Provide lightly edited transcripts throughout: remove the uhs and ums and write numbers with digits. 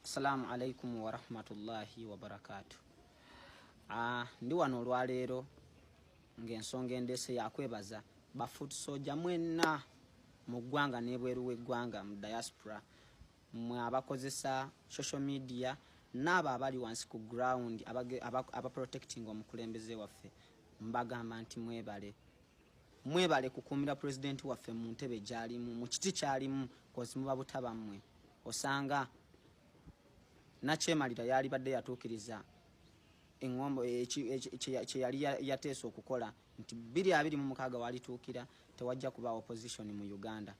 Assalamu alaikum wa rahmatullahi wa barakatuh. Ndi wano olwaleero ng'ensonga endese yakwebaza bafutu soja mwenna mu ggwanga n'ebweru w'eggwanga mu diaspora mwe abakozesa social media n'abo abali wansi ku ground aba protecting omukulembeze waffe mbagamba nti mwebale kukuumira president waffe mu ntebe gy'alimu mu kiti ky'alimu kozi muba butabammwe osanga nakyemalira yali badde yatuukiriza engombo kye yali yateesa okukola nti 2026 walituukira tewajja kuba opposition mu Uganda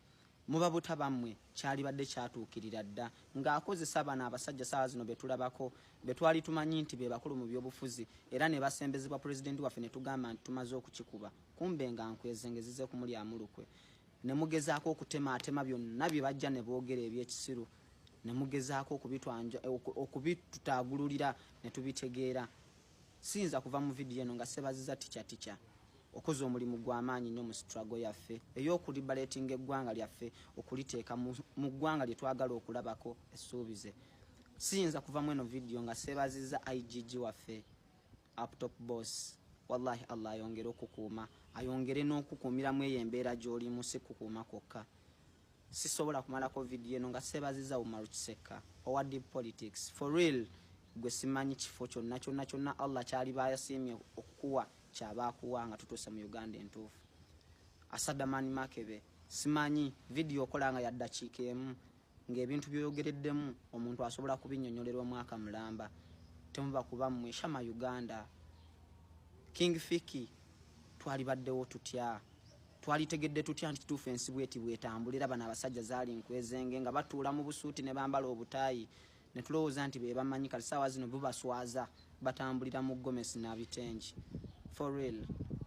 muba butabammwe kyali badde kyatuukirira dda ng'akozesa bano abasajja saawa zino betulabako betwali tumanyi nti be bakulu mu byobufuzi era ne basembezebwa president waffe ne tugamba nti tumaze okukikuba kumbe nga nkwezengezize kumuli amulukwe ne mugezaako okutema byonna bye bajja ne boogera ebyekisiru ne mugezaako okubitutagululira ne tubitegeera sinza kuva mu video eno nga sebaziza ticha okoze omulimu gw'amaanyi nnyo mu struggle yaffe ey'okuliberating eggwanga lyaffe okuliteeka mu ggwanga lye twagala okulabako essuubize sinza kuva mu eno video nga sebaziza IGG waffe up top boss wallahi Allah ayongere okukuuma ayongere n'okukuumiramu eyo embeera gy'olimu si kukuuma kwokka sisobola kumalako video eno nga sebaziza Umaru Kiseka owa deep politics for real gwe simanyi kifo kyonna Allah kyali bayasiimye okukuwa kyabakuwa nga tutuuse mu Uganda entuufu Asadamani Makebe simanyi video okolanga ya dakiika emu ng'ebintu byoyogereddemu omuntu asobola kubinnyonnyolerwa mwaka mulamba temuba kuba mmwe Shama Uganda King Fiki twali baddewo tutya twalitegedde tutya nti kituufu ensi bweti bwetambulira bano abasajja zaali nkwezenge nga batuula mu busuuti ne bambala obutaayi ne tulowooza nti be bamanyi kati saawa zino bubaswaza batambulira mu gomesi n'abitengi for real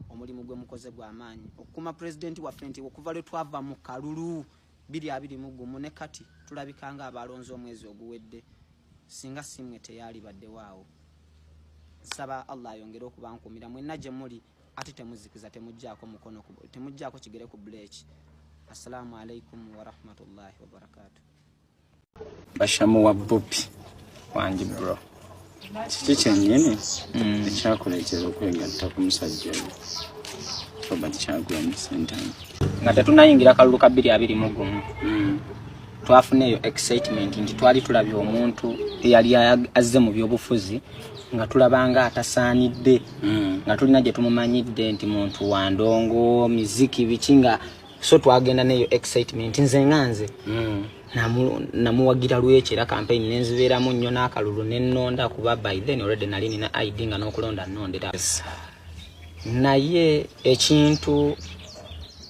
omulimu gwe mukoze gw'amaanyi okukuma president waffe nti okuva lwe twava mu kalulu 2021 ne kati tulabikanga abalonzi omwezi oguwedde singa simwe teyali baddewaawo nsaba Allah ayongere okubankumira mwenna gye muli ate temuzikiza temujjaako mukono temujjaako kigere ku bleach. Assalamu alaikum wa rahmatullahi wa barakatuh. Bashamu wa Bupi wangi bro kiki kyennyini ekyakuleetera okwegatta ku musajja Robert Kyagulanyi Ssentamu nga tetunayingira kalulu ka 2021 twafuneeyo excitement nti twali tulabye omuntu eyali azze mu byobufuzi nga tulabanga atasaanidde nga tulina gye tumumanyidde nti muntu wa ndongo miziki bikinga so twagenda neyo excitement nze nganze namuwagira lwekera campaign nenzibeeramu nnyo n'akalulu nennonda kuba by then already nali nina ID nga n'okulonda nnondera naye ekintu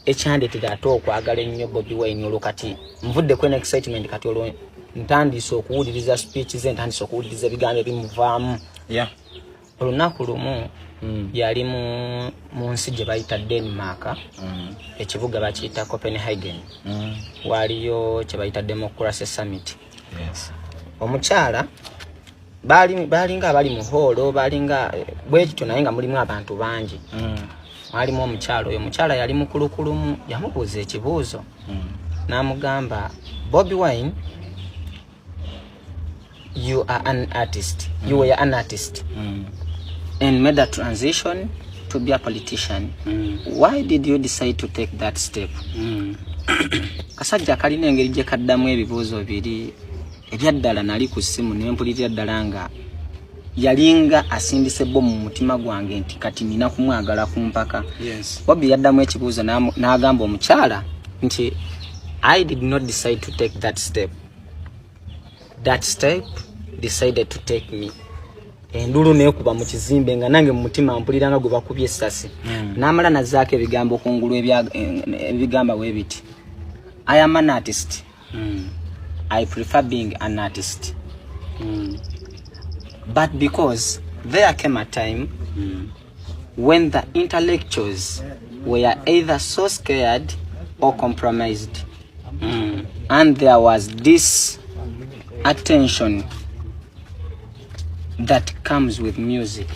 ekyandetera ate okwagala ennyo Bobi Wine olwo kati nvudde kwena excitement kati olwo ntandise okuwuliriza speech ze ntandise okuwuliriza ebigambo ebimuvaamu olunaku lumu yali mu nsi gye bayita Denmark ekibuga bakiyita Copenhagen waliyo kye bayita Democracy Summit omukyala balinga abali mu holo balinga bwekityo naye nga mulimu abantu bangi mwalimu omukyala oyo omukyala yali mukulukulumu yamubuuza ekibuuzo n'amugamba Bobi Wine you are an artist you were an artist and made a transition to be a politician why did you decide to take that step kasajja kalina engeri gye kaddamu ebibuuzo biri ebyaddala nali ku ssimu ne mpulirira ddala nga yalinga asindise bo mu mutima gwange nti kati nina kumwagala ku mpaka Bobi yaddamu ekibuuzo n'agamba omukyala nti I did not decide to take that step decided to take me endulu neekuba mu kizimbe nga nange mu mutima mpuliranga gwe bakubye essasi n'amala nazaako ebigambo okungulu ebigamba bwe biti I am an artist I prefer being an artist but because there came a time when the intellectuals were either so scared or compromised and there was this attention that comes with music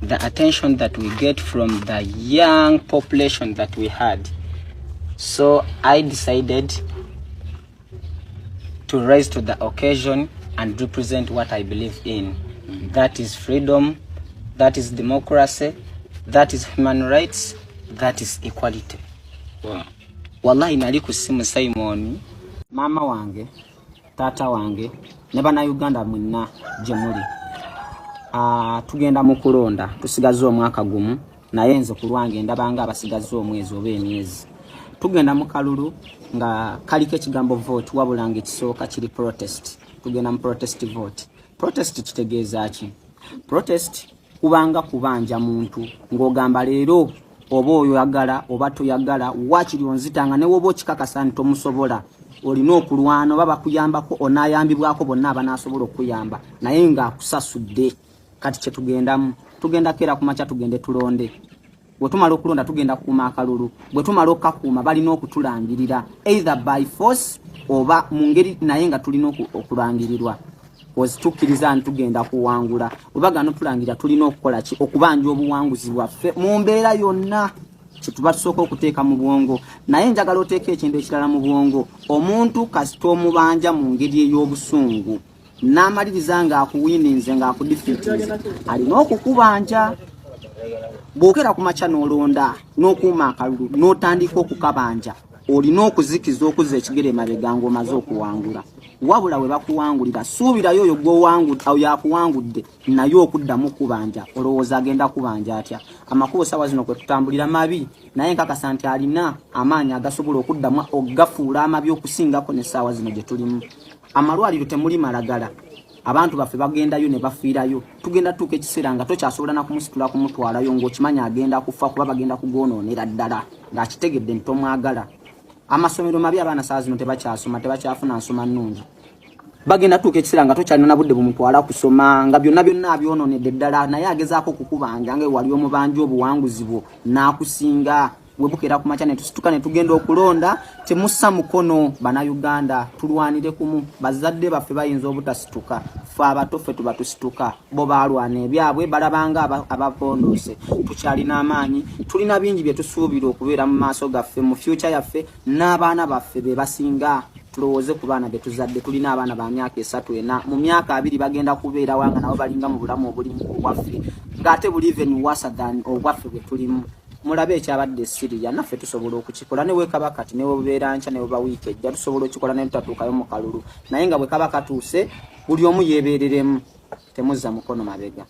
the attention that we get from the young population that we had so I decided to rise to the occasion and represent what I believe in. That is freedom, that is democracy, that is human rights, that is equality. Wow. Wallahi nali ku simu Simon, mama wange, tata wange, ne bana Uganda mwenna gye muli. Tugenda mu kulonda, tusigaze omwaka gumu, naye nze ku lwange ndabanga abasigaze omwezi oba emyezi. Tugenda mu kalulu nga kaliko ekigambo vote wabulanga ekisooka kiri protest. Tugenda mu protest vote. Protest kitegeeza ki? Protest kubanga kubanja muntu ng'ogamba leero oba oyagala oba toyagala wakiri onzitanga ne woba okikakasa nti tomusobola olina okulwana oba bakuyambako onaayambibwako bonna abanaasobola okuyamba naye ng'akusasudde. Kati kye tugenda kera ku makya tugende tulonde. Bwe tumala okulonda tugenda kuuma akalulu. Bwe tumala okukakuuma balina okutulangirira either by force oba mu ngeri naye nga tulina okulangirirwa. Tukkiriza nti tugenda kuwangula. Oba gano tulangira tulina okukola ki? Okubanja obuwanguzi bwaffe mu mbeera yonna kye tuba tusooka okuteeka mu bwongo. Naye njagala oteeka ekintu ekirala mu bwongo. Omuntu kasita omubanja mu ngeri ey'obusungu n'amaliriza ng'akuwininze ng'akudifeatinze alina okukubanja. Bw'okera ku makya n'olonda n'okuuma akalulu n'otandika okukabanja olina okuzikiza okuza ekigere emabega ng'omaze okuwangula. Wabula we bakuwangulira suubirayo oyo yakuwangudde naye okuddamu kubanja olowooza agenda kubanja atya? Amakubo sawa zino kwe tutambulira mabi naye nkakasa nti alina amaanyi agasobola okuddamu okugafuula amabi okusingako ne saawa zino gye tulimu. Amalwaliro temuli malagala. Abantu baffe bagendayo ne bafiirayo. Tugenda tuuka ekiseera nga tokyasobola na kumusitula kumutwalayo ng'okimanya agenda kufa kuba bagenda kugonoonera ddala ng'akitegedde nti tomwagala. Amasomero mabi abaana saa zino tebakyasoma, tebakyafuna nsoma nnungi. Bagenda tuuka ekiseera nga tokyalina na budde bumutwala kusoma nga byonna abyonoonedde ddala naye agezaako okukubanja nga wali omubanja obuwanguzi bwo n'akusinga. Bwe bukera ku makya ne tusituka ne tugenda okulonda temussa mukono. Bannayuganda tulwanire kumu. Bazadde baffe bayinza obutasituka, ffe abato ffe tuba tusituka. Bo baalwana ebyabwe balabanga abapondoose. Tukyalina amaanyi, tulina bingi bye tusuubira okubeera mu maaso gaffe mu future yaffe n'abaana baffe be basinga. Tulowooze ku baana be tuzadde. Tulina abaana ba myaka 3-4 mu myaka 2 bagenda kubeera wanga nabo balinga mu bulamu obulimu obwaffe ng'ate buli even worse than obwaffe bwe tulimu. Mulabe ekyabadde Syria naffe tusobola okukikola ne wekaba kati ne wobeera nkya ne woba wiiki ejja tusobola okukikola ne tutatuukayo mu kalulu naye nga bwe kaba katuuse buli omu yeebeereremu temuzza mukono mabega.